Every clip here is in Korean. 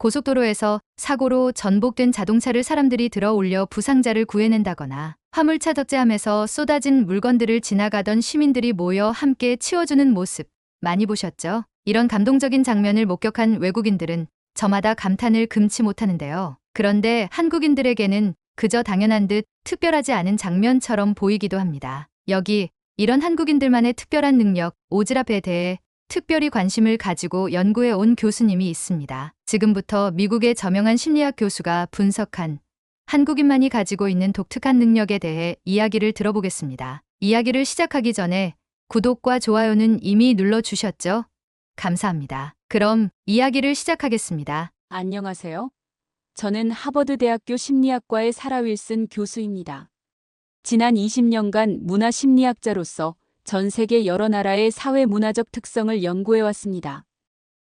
고속도로에서 사고로 전복된 자동차를 사람들이 들어 올려 부상자를 구해낸다거나 화물차 적재함에서 쏟아진 물건들을 지나가던 시민들이 모여 함께 치워주는 모습 많이 보셨죠? 이런 감동적인 장면을 목격한 외국인들은 저마다 감탄을 금치 못하는데요. 그런데 한국인들에게는 그저 당연한 듯 특별하지 않은 장면처럼 보이기도 합니다. 여기 이런 한국인들만의 특별한 능력, 오지랖에 대해 특별히 관심을 가지고 연구해 온 교수님이 있습니다. 지금부터 미국의 저명한 심리학 교수가 분석한 한국인만이 가지고 있는 독특한 능력에 대해 이야기를 들어보겠습니다. 이야기를 시작하기 전에 구독과 좋아요는 이미 눌러주셨죠? 감사합니다. 그럼 이야기를 시작하겠습니다. 안녕하세요. 저는 하버드대학교 심리학과의 사라 윌슨 교수입니다. 지난 20년간 문화심리학자로서 전 세계 여러 나라의 사회 문화적 특성을 연구해 왔습니다.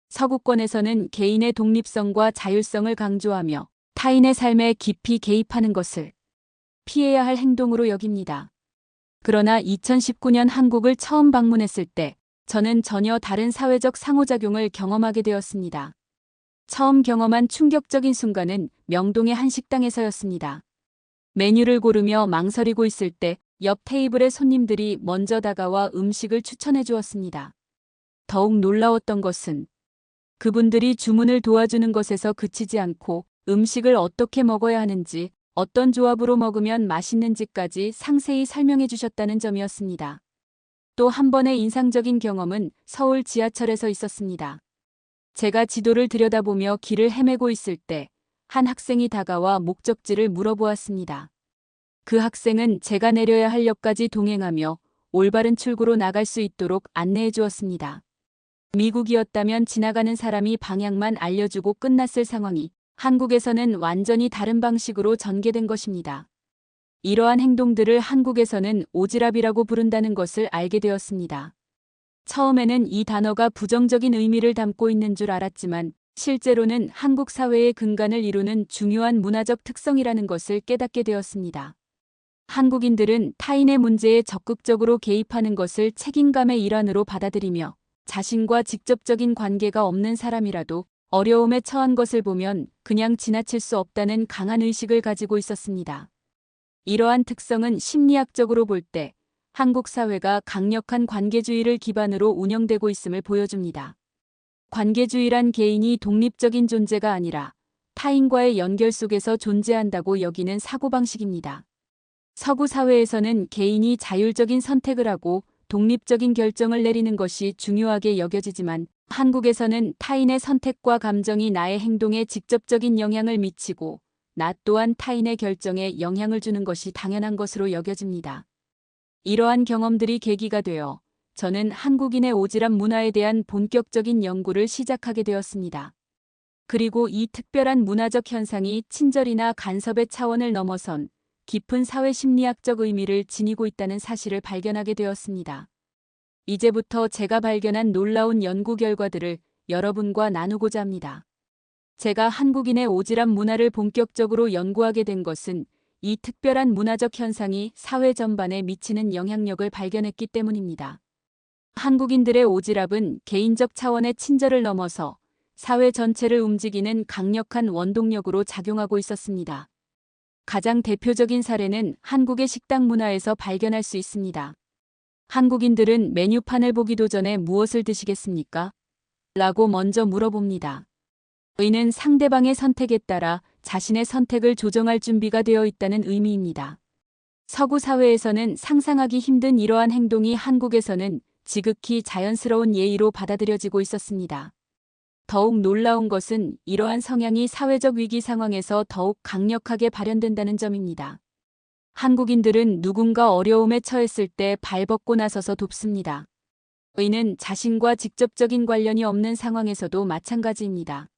서구권에서는 개인의 독립성과 자율성을 강조하며 타인의 삶에 깊이 개입하는 것을 피해야 할 행동으로 여깁니다. 그러나 2019년 한국을 처음 방문했을 때 저는 전혀 다른 사회적 상호작용을 경험하게 되었습니다. 처음 경험한 충격적인 순간은 명동의 한 식당에서였습니다. 메뉴를 고르며 망설이고 있을 때 옆 테이블의 손님들이 먼저 다가와 음식을 추천해 주었습니다. 더욱 놀라웠던 것은 그분들이 주문을 도와주는 것에서 그치지 않고 음식을 어떻게 먹어야 하는지, 어떤 조합으로 먹으면 맛있는지까지 상세히 설명해 주셨다는 점이었습니다. 또 한 번의 인상적인 경험은 서울 지하철에서 있었습니다. 제가 지도를 들여다보며 길을 헤매고 있을 때 한 학생이 다가와 목적지를 물어보았습니다. 그 학생은 제가 내려야 할 역까지 동행하며 올바른 출구로 나갈 수 있도록 안내해 주었습니다. 미국이었다면 지나가는 사람이 방향만 알려주고 끝났을 상황이 한국에서는 완전히 다른 방식으로 전개된 것입니다. 이러한 행동들을 한국에서는 오지랖이라고 부른다는 것을 알게 되었습니다. 처음에는 이 단어가 부정적인 의미를 담고 있는 줄 알았지만 실제로는 한국 사회의 근간을 이루는 중요한 문화적 특성이라는 것을 깨닫게 되었습니다. 한국인들은 타인의 문제에 적극적으로 개입하는 것을 책임감의 일환으로 받아들이며 자신과 직접적인 관계가 없는 사람이라도 어려움에 처한 것을 보면 그냥 지나칠 수 없다는 강한 의식을 가지고 있었습니다. 이러한 특성은 심리학적으로 볼 때 한국 사회가 강력한 관계주의를 기반으로 운영되고 있음을 보여줍니다. 관계주의란 개인이 독립적인 존재가 아니라 타인과의 연결 속에서 존재한다고 여기는 사고방식입니다. 서구 사회에서는 개인이 자율적인 선택을 하고 독립적인 결정을 내리는 것이 중요하게 여겨지지만 한국에서는 타인의 선택과 감정이 나의 행동에 직접적인 영향을 미치고 나 또한 타인의 결정에 영향을 주는 것이 당연한 것으로 여겨집니다. 이러한 경험들이 계기가 되어 저는 한국인의 오지랖 문화에 대한 본격적인 연구를 시작하게 되었습니다. 그리고 이 특별한 문화적 현상이 친절이나 간섭의 차원을 넘어선 깊은 사회심리학적 의미를 지니고 있다는 사실을 발견하게 되었습니다. 이제부터 제가 발견한 놀라운 연구 결과들을 여러분과 나누고자 합니다. 제가 한국인의 오지랖 문화를 본격적으로 연구하게 된 것은 이 특별한 문화적 현상이 사회 전반에 미치는 영향력을 발견했기 때문입니다. 한국인들의 오지랖은 개인적 차원의 친절을 넘어서 사회 전체를 움직이는 강력한 원동력으로 작용하고 있었습니다. 가장 대표적인 사례는 한국의 식당 문화에서 발견할 수 있습니다. 한국인들은 메뉴판을 보기도 전에 무엇을 드시겠습니까? 라고 먼저 물어봅니다. 이는 상대방의 선택에 따라 자신의 선택을 조정할 준비가 되어 있다는 의미입니다. 서구 사회에서는 상상하기 힘든 이러한 행동이 한국에서는 지극히 자연스러운 예의로 받아들여지고 있었습니다. 더욱 놀라운 것은 이러한 성향이 사회적 위기 상황에서 더욱 강력하게 발현된다는 점입니다. 한국인들은 누군가 어려움에 처했을 때 발벗고 나서서 돕습니다. 이는 자신과 직접적인 관련이 없는 상황에서도 마찬가지입니다.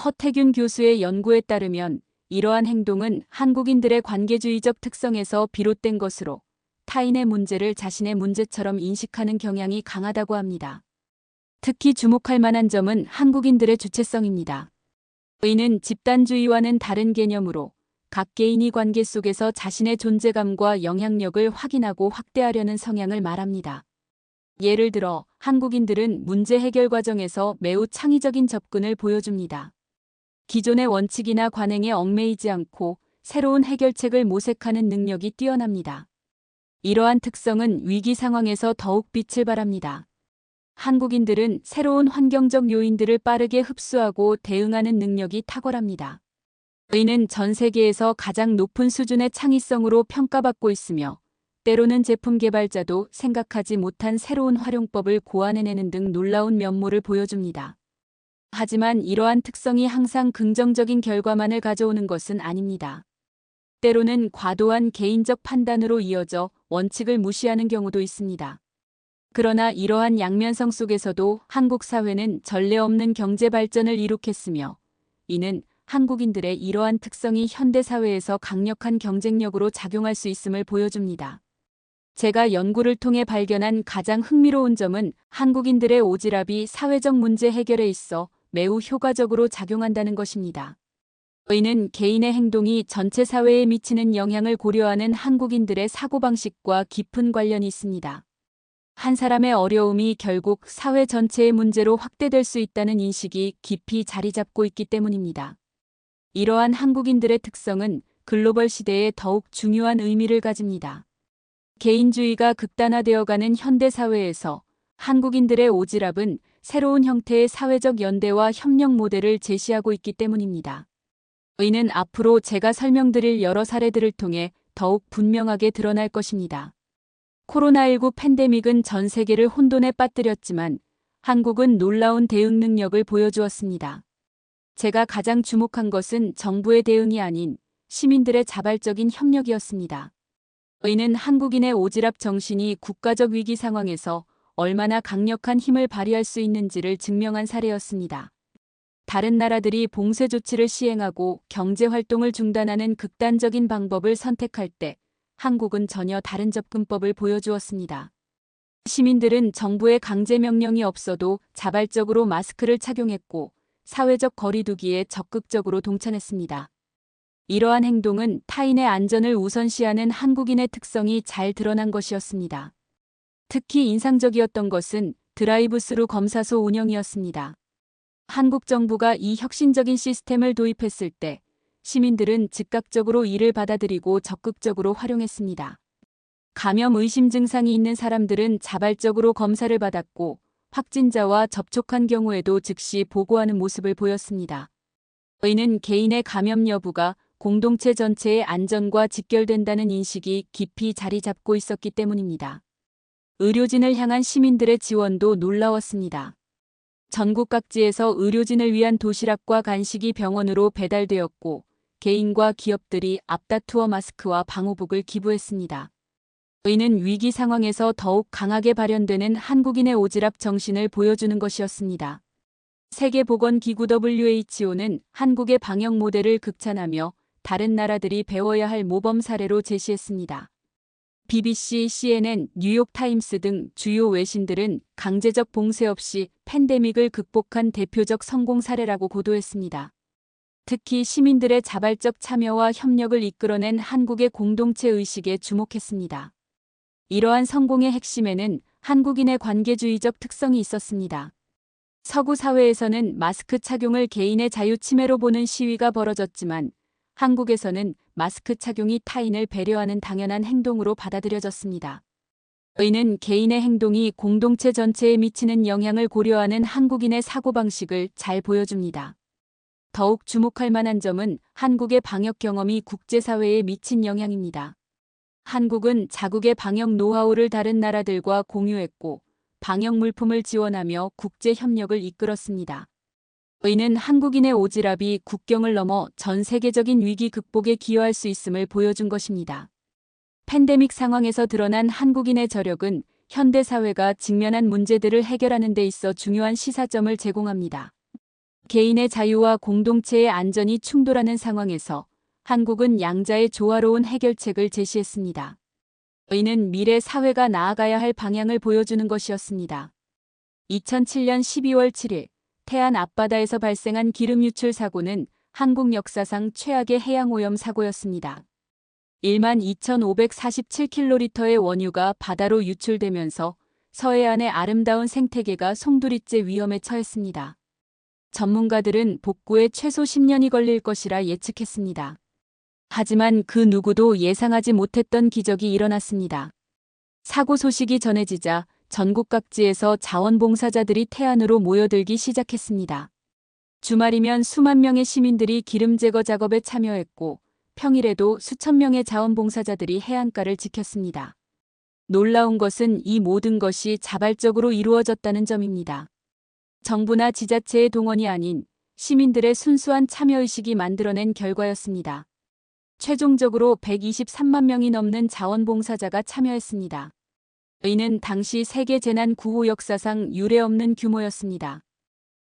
허태균 교수의 연구에 따르면 이러한 행동은 한국인들의 관계주의적 특성에서 비롯된 것으로 타인의 문제를 자신의 문제처럼 인식하는 경향이 강하다고 합니다. 특히 주목할 만한 점은 한국인들의 주체성입니다. 이는 집단주의와는 다른 개념으로 각 개인이 관계 속에서 자신의 존재감과 영향력을 확인하고 확대하려는 성향을 말합니다. 예를 들어 한국인들은 문제 해결 과정에서 매우 창의적인 접근을 보여줍니다. 기존의 원칙이나 관행에 얽매이지 않고 새로운 해결책을 모색하는 능력이 뛰어납니다. 이러한 특성은 위기 상황에서 더욱 빛을 발합니다. 한국인들은 새로운 환경적 요인들을 빠르게 흡수하고 대응하는 능력이 탁월합니다. 이는 전 세계에서 가장 높은 수준의 창의성으로 평가받고 있으며, 때로는 제품 개발자도 생각하지 못한 새로운 활용법을 고안해내는 등 놀라운 면모를 보여줍니다. 하지만 이러한 특성이 항상 긍정적인 결과만을 가져오는 것은 아닙니다. 때로는 과도한 개인적 판단으로 이어져 원칙을 무시하는 경우도 있습니다. 그러나 이러한 양면성 속에서도 한국 사회는 전례 없는 경제 발전을 이룩했으며, 이는 한국인들의 이러한 특성이 현대 사회에서 강력한 경쟁력으로 작용할 수 있음을 보여줍니다. 제가 연구를 통해 발견한 가장 흥미로운 점은 한국인들의 오지랖이 사회적 문제 해결에 있어 매우 효과적으로 작용한다는 것입니다. 이는 개인의 행동이 전체 사회에 미치는 영향을 고려하는 한국인들의 사고방식과 깊은 관련이 있습니다. 한 사람의 어려움이 결국 사회 전체의 문제로 확대될 수 있다는 인식이 깊이 자리 잡고 있기 때문입니다. 이러한 한국인들의 특성은 글로벌 시대에 더욱 중요한 의미를 가집니다. 개인주의가 극단화되어가는 현대 사회에서 한국인들의 오지랖은 새로운 형태의 사회적 연대와 협력 모델을 제시하고 있기 때문입니다. 이는 앞으로 제가 설명드릴 여러 사례들을 통해 더욱 분명하게 드러날 것입니다. 코로나19 팬데믹은 전 세계를 혼돈에 빠뜨렸지만 한국은 놀라운 대응 능력을 보여주었습니다. 제가 가장 주목한 것은 정부의 대응이 아닌 시민들의 자발적인 협력이었습니다. 이는 한국인의 오지랖 정신이 국가적 위기 상황에서 얼마나 강력한 힘을 발휘할 수 있는지를 증명한 사례였습니다. 다른 나라들이 봉쇄 조치를 시행하고 경제 활동을 중단하는 극단적인 방법을 선택할 때 한국은 전혀 다른 접근법을 보여주었습니다. 시민들은 정부의 강제 명령이 없어도 자발적으로 마스크를 착용했고 사회적 거리두기에 적극적으로 동참했습니다. 이러한 행동은 타인의 안전을 우선시하는 한국인의 특성이 잘 드러난 것이었습니다. 특히 인상적이었던 것은 드라이브스루 검사소 운영이었습니다. 한국 정부가 이 혁신적인 시스템을 도입했을 때 시민들은 즉각적으로 이를 받아들이고 적극적으로 활용했습니다. 감염 의심 증상이 있는 사람들은 자발적으로 검사를 받았고 확진자와 접촉한 경우에도 즉시 보고하는 모습을 보였습니다. 이는 개인의 감염 여부가 공동체 전체의 안전과 직결된다는 인식이 깊이 자리 잡고 있었기 때문입니다. 의료진을 향한 시민들의 지원도 놀라웠습니다. 전국 각지에서 의료진을 위한 도시락과 간식이 병원으로 배달되었고 개인과 기업들이 앞다투어 마스크와 방호복을 기부했습니다. 이는 위기 상황에서 더욱 강하게 발현되는 한국인의 오지랖 정신을 보여주는 것이었습니다. 세계보건기구 WHO는 한국의 방역 모델을 극찬하며 다른 나라들이 배워야 할 모범 사례로 제시했습니다. BBC, CNN, 뉴욕타임스 등 주요 외신들은 강제적 봉쇄 없이 팬데믹을 극복한 대표적 성공 사례라고 보도했습니다. 특히 시민들의 자발적 참여와 협력을 이끌어낸 한국의 공동체 의식에 주목했습니다. 이러한 성공의 핵심에는 한국인의 관계주의적 특성이 있었습니다. 서구 사회에서는 마스크 착용을 개인의 자유 침해로 보는 시위가 벌어졌지만 한국에서는 마스크 착용이 타인을 배려하는 당연한 행동으로 받아들여졌습니다. 이는 개인의 행동이 공동체 전체에 미치는 영향을 고려하는 한국인의 사고방식을 잘 보여줍니다. 더욱 주목할 만한 점은 한국의 방역 경험이 국제사회에 미친 영향입니다. 한국은 자국의 방역 노하우를 다른 나라들과 공유했고 방역 물품을 지원하며 국제 협력을 이끌었습니다. 이는 한국인의 오지랖이 국경을 넘어 전 세계적인 위기 극복에 기여할 수 있음을 보여준 것입니다. 팬데믹 상황에서 드러난 한국인의 저력은 현대 사회가 직면한 문제들을 해결하는 데 있어 중요한 시사점을 제공합니다. 개인의 자유와 공동체의 안전이 충돌하는 상황에서 한국은 양자의 조화로운 해결책을 제시했습니다. 이는 미래 사회가 나아가야 할 방향을 보여주는 것이었습니다. 2007년 12월 7일 태안 앞바다에서 발생한 기름 유출 사고는 한국 역사상 최악의 해양오염 사고였습니다. 12,547킬로리터의 원유가 바다로 유출되면서 서해안의 아름다운 생태계가 송두리째 위험에 처했습니다. 전문가들은 복구에 최소 10년이 걸릴 것이라 예측했습니다. 하지만 그 누구도 예상하지 못했던 기적이 일어났습니다. 사고 소식이 전해지자 전국 각지에서 자원봉사자들이 태안으로 모여들기 시작했습니다. 주말이면 수만 명의 시민들이 기름 제거 작업에 참여했고 평일에도 수천 명의 자원봉사자들이 해안가를 지켰습니다. 놀라운 것은 이 모든 것이 자발적으로 이루어졌다는 점입니다. 정부나 지자체의 동원이 아닌 시민들의 순수한 참여의식이 만들어낸 결과였습니다. 최종적으로 123만 명이 넘는 자원봉사자가 참여했습니다. 이는 당시 세계 재난 구호 역사상 유례없는 규모였습니다.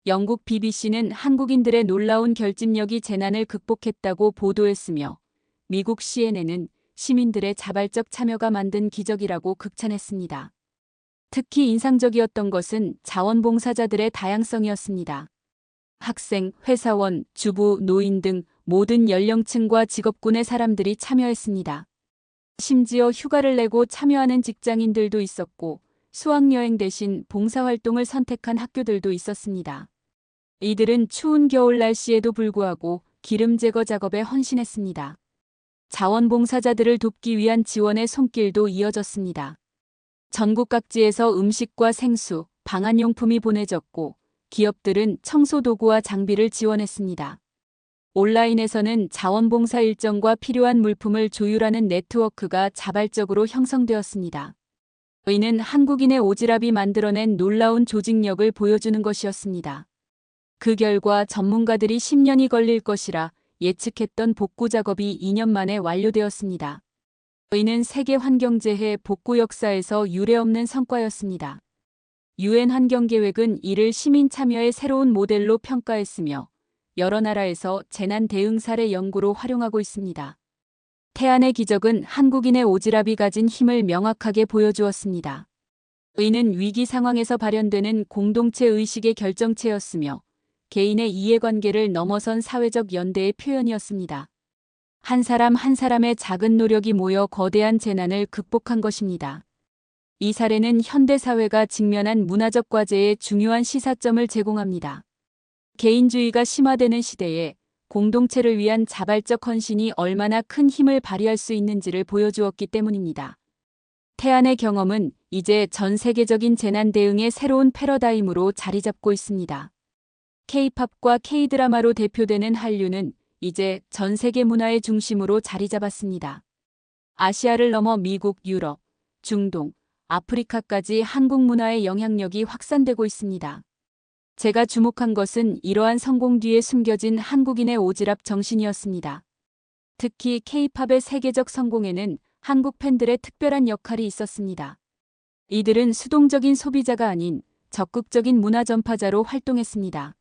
영국 BBC는 한국인들의 놀라운 결집력이 재난을 극복했다고 보도했으며 미국 CNN은 시민들의 자발적 참여가 만든 기적이라고 극찬했습니다. 특히 인상적이었던 것은 자원봉사자들의 다양성이었습니다. 학생, 회사원, 주부, 노인 등 모든 연령층과 직업군의 사람들이 참여했습니다. 심지어 휴가를 내고 참여하는 직장인들도 있었고 수학여행 대신 봉사활동을 선택한 학교들도 있었습니다. 이들은 추운 겨울 날씨에도 불구하고 기름 제거 작업에 헌신했습니다. 자원봉사자들을 돕기 위한 지원의 손길도 이어졌습니다. 전국 각지에서 음식과 생수, 방한용품이 보내졌고 기업들은 청소도구와 장비를 지원했습니다. 온라인에서는 자원봉사 일정과 필요한 물품을 조율하는 네트워크가 자발적으로 형성되었습니다. 이는 한국인의 오지랖이 만들어낸 놀라운 조직력을 보여주는 것이었습니다. 그 결과 전문가들이 10년이 걸릴 것이라 예측했던 복구 작업이 2년 만에 완료되었습니다. 이는 세계환경재해 복구 역사에서 유례없는 성과였습니다. UN 환경계획은 이를 시민 참여의 새로운 모델로 평가했으며 여러 나라에서 재난 대응 사례 연구로 활용하고 있습니다. 태안의 기적은 한국인의 오지랖이 가진 힘을 명확하게 보여주었습니다. 이는 위기 상황에서 발현되는 공동체 의식의 결정체였으며 개인의 이해관계를 넘어선 사회적 연대의 표현이었습니다. 한 사람 한 사람의 작은 노력이 모여 거대한 재난을 극복한 것입니다. 이 사례는 현대사회가 직면한 문화적 과제에 중요한 시사점을 제공합니다. 개인주의가 심화되는 시대에 공동체를 위한 자발적 헌신이 얼마나 큰 힘을 발휘할 수 있는지를 보여주었기 때문입니다. 태안의 경험은 이제 전 세계적인 재난 대응의 새로운 패러다임으로 자리 잡고 있습니다. K-팝과 K-드라마로 대표되는 한류는 이제 전 세계 문화의 중심으로 자리 잡았습니다. 아시아를 넘어 미국, 유럽, 중동, 아프리카까지 한국 문화의 영향력이 확산되고 있습니다. 제가 주목한 것은 이러한 성공 뒤에 숨겨진 한국인의 오지랖 정신이었습니다. 특히 K-팝의 세계적 성공에는 한국 팬들의 특별한 역할이 있었습니다. 이들은 수동적인 소비자가 아닌 적극적인 문화 전파자로 활동했습니다.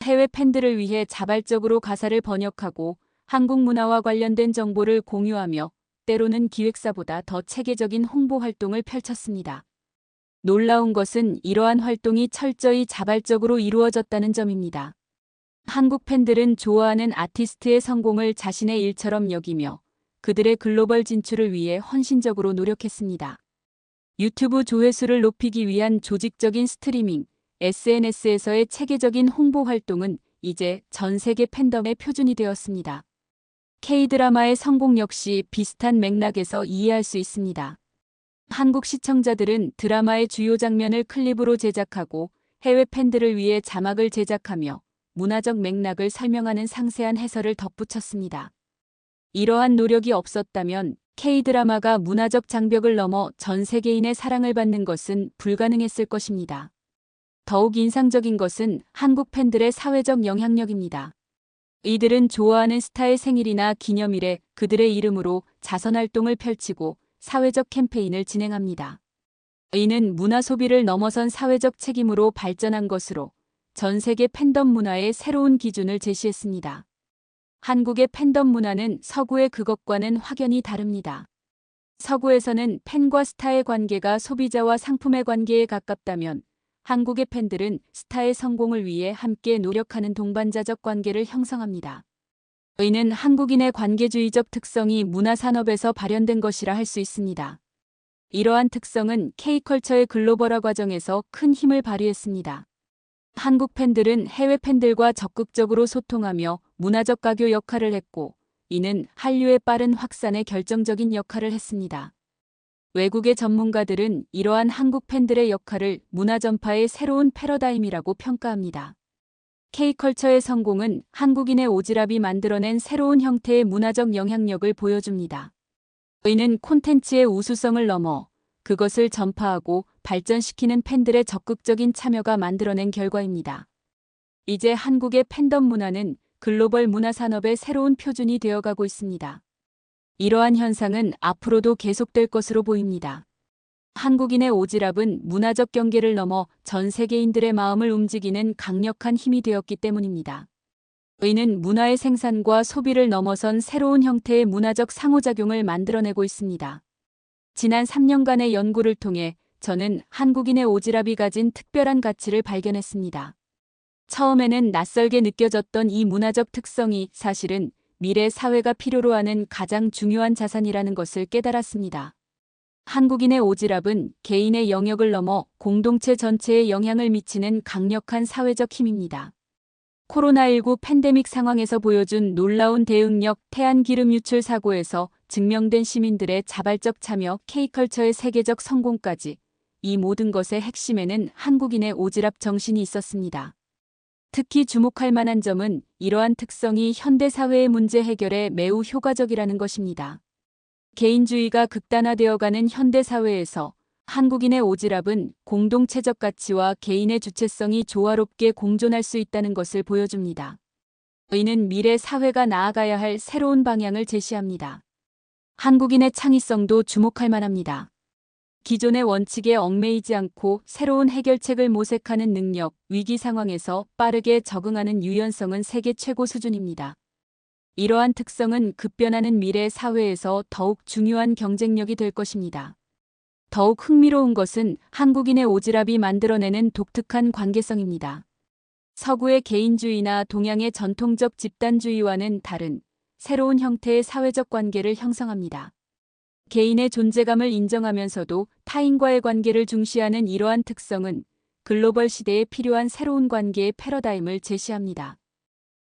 해외 팬들을 위해 자발적으로 가사를 번역하고 한국 문화와 관련된 정보를 공유하며 때로는 기획사보다 더 체계적인 홍보 활동을 펼쳤습니다. 놀라운 것은 이러한 활동이 철저히 자발적으로 이루어졌다는 점입니다. 한국 팬들은 좋아하는 아티스트의 성공을 자신의 일처럼 여기며 그들의 글로벌 진출을 위해 헌신적으로 노력했습니다. 유튜브 조회수를 높이기 위한 조직적인 스트리밍, SNS에서의 체계적인 홍보 활동은 이제 전 세계 팬덤의 표준이 되었습니다. K-드라마의 성공 역시 비슷한 맥락에서 이해할 수 있습니다. 한국 시청자들은 드라마의 주요 장면을 클립으로 제작하고 해외 팬들을 위해 자막을 제작하며 문화적 맥락을 설명하는 상세한 해설을 덧붙였습니다. 이러한 노력이 없었다면 K-드라마가 문화적 장벽을 넘어 전 세계인의 사랑을 받는 것은 불가능했을 것입니다. 더욱 인상적인 것은 한국 팬들의 사회적 영향력입니다. 이들은 좋아하는 스타의 생일이나 기념일에 그들의 이름으로 자선활동을 펼치고 사회적 캠페인을 진행합니다. 이는 문화 소비를 넘어선 사회적 책임으로 발전한 것으로 전 세계 팬덤 문화의 새로운 기준을 제시했습니다. 한국의 팬덤 문화는 서구의 그것과는 확연히 다릅니다. 서구에서는 팬과 스타의 관계가 소비자와 상품의 관계에 가깝다면 한국의 팬들은 스타의 성공을 위해 함께 노력하는 동반자적 관계를 형성합니다. 이는 한국인의 관계주의적 특성이 문화산업에서 발현된 것이라 할 수 있습니다. 이러한 특성은 K컬처의 글로벌화 과정에서 큰 힘을 발휘했습니다. 한국 팬들은 해외 팬들과 적극적으로 소통하며 문화적 가교 역할을 했고, 이는 한류의 빠른 확산에 결정적인 역할을 했습니다. 외국의 전문가들은 이러한 한국 팬들의 역할을 문화 전파의 새로운 패러다임이라고 평가합니다. K컬처의 성공은 한국인의 오지랖이 만들어낸 새로운 형태의 문화적 영향력을 보여줍니다. 이는 콘텐츠의 우수성을 넘어 그것을 전파하고 발전시키는 팬들의 적극적인 참여가 만들어낸 결과입니다. 이제 한국의 팬덤 문화는 글로벌 문화 산업의 새로운 표준이 되어가고 있습니다. 이러한 현상은 앞으로도 계속될 것으로 보입니다. 한국인의 오지랖은 문화적 경계를 넘어 전 세계인들의 마음을 움직이는 강력한 힘이 되었기 때문입니다. 이는 문화의 생산과 소비를 넘어선 새로운 형태의 문화적 상호작용을 만들어내고 있습니다. 지난 3년간의 연구를 통해 저는 한국인의 오지랖이 가진 특별한 가치를 발견했습니다. 처음에는 낯설게 느껴졌던 이 문화적 특성이 사실은 미래 사회가 필요로 하는 가장 중요한 자산이라는 것을 깨달았습니다. 한국인의 오지랖은 개인의 영역을 넘어 공동체 전체에 영향을 미치는 강력한 사회적 힘입니다. 코로나19 팬데믹 상황에서 보여준 놀라운 대응력, 태안기름 유출 사고에서 증명된 시민들의 자발적 참여, K컬처의 세계적 성공까지 이 모든 것의 핵심에는 한국인의 오지랖 정신이 있었습니다. 특히 주목할 만한 점은 이러한 특성이 현대 사회의 문제 해결에 매우 효과적이라는 것입니다. 개인주의가 극단화되어가는 현대 사회에서 한국인의 오지랖은 공동체적 가치와 개인의 주체성이 조화롭게 공존할 수 있다는 것을 보여줍니다. 이는 미래 사회가 나아가야 할 새로운 방향을 제시합니다. 한국인의 창의성도 주목할 만합니다. 기존의 원칙에 얽매이지 않고 새로운 해결책을 모색하는 능력, 위기 상황에서 빠르게 적응하는 유연성은 세계 최고 수준입니다. 이러한 특성은 급변하는 미래 사회에서 더욱 중요한 경쟁력이 될 것입니다. 더욱 흥미로운 것은 한국인의 오지랖이 만들어내는 독특한 관계성입니다. 서구의 개인주의나 동양의 전통적 집단주의와는 다른 새로운 형태의 사회적 관계를 형성합니다. 개인의 존재감을 인정하면서도 타인과의 관계를 중시하는 이러한 특성은 글로벌 시대에 필요한 새로운 관계의 패러다임을 제시합니다.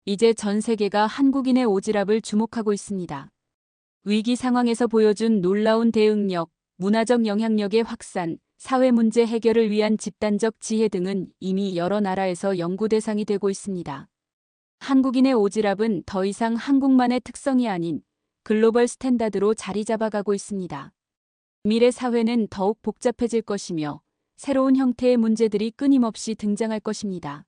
이제 전 세계가 한국인의 오지랖을 주목하고 있습니다. 위기 상황에서 보여준 놀라운 대응력, 문화적 영향력의 확산, 사회 문제 해결을 위한 집단적 지혜 등은 이미 여러 나라에서 연구 대상이 되고 있습니다. 한국인의 오지랖은 더 이상 한국만의 특성이 아닌 글로벌 스탠다드로 자리 잡아가고 있습니다. 미래 사회는 더욱 복잡해질 것이며 새로운 형태의 문제들이 끊임없이 등장할 것입니다.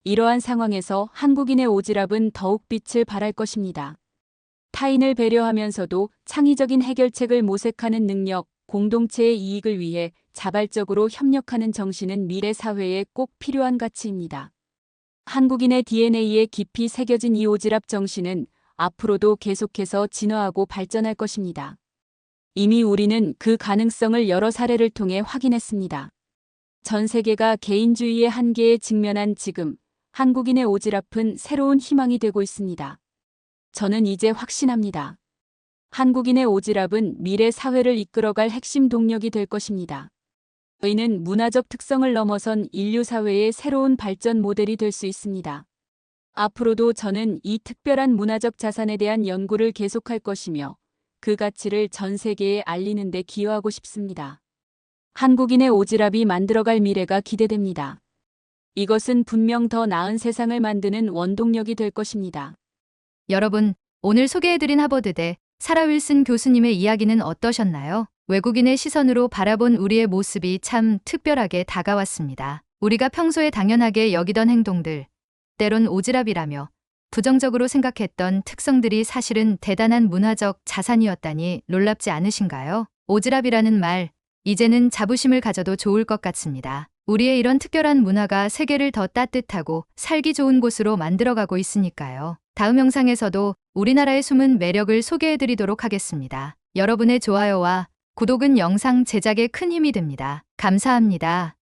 이러한 상황에서 한국인의 오지랖은 더욱 빛을 발할 것입니다. 타인을 배려하면서도 창의적인 해결책을 모색하는 능력, 공동체의 이익을 위해 자발적으로 협력하는 정신은 미래 사회에 꼭 필요한 가치입니다. 한국인의 DNA에 깊이 새겨진 이 오지랖 정신은 앞으로도 계속해서 진화하고 발전할 것입니다. 이미 우리는 그 가능성을 여러 사례를 통해 확인했습니다. 전 세계가 개인주의의 한계에 직면한 지금, 한국인의 오지랖은 새로운 희망이 되고 있습니다. 저는 이제 확신합니다. 한국인의 오지랖은 미래 사회를 이끌어갈 핵심 동력이 될 것입니다. 이는 문화적 특성을 넘어선 인류 사회의 새로운 발전 모델이 될 수 있습니다. 앞으로도 저는 이 특별한 문화적 자산에 대한 연구를 계속할 것이며 그 가치를 전 세계에 알리는 데 기여하고 싶습니다. 한국인의 오지랖이 만들어갈 미래가 기대됩니다. 이것은 분명 더 나은 세상을 만드는 원동력이 될 것입니다. 여러분, 오늘 소개해드린 하버드대 사라 윌슨 교수님의 이야기는 어떠셨나요? 외국인의 시선으로 바라본 우리의 모습이 참 특별하게 다가왔습니다. 우리가 평소에 당연하게 여기던 행동들, 때론 오지랖이라며 부정적으로 생각했던 특성들이 사실은 대단한 문화적 자산이었다니 놀랍지 않으신가요? 오지랖이라는 말, 이제는 자부심을 가져도 좋을 것 같습니다. 우리의 이런 특별한 문화가 세계를 더 따뜻하고 살기 좋은 곳으로 만들어가고 있으니까요. 다음 영상에서도 우리나라의 숨은 매력을 소개해드리도록 하겠습니다. 여러분의 좋아요와 구독은 영상 제작에 큰 힘이 됩니다. 감사합니다.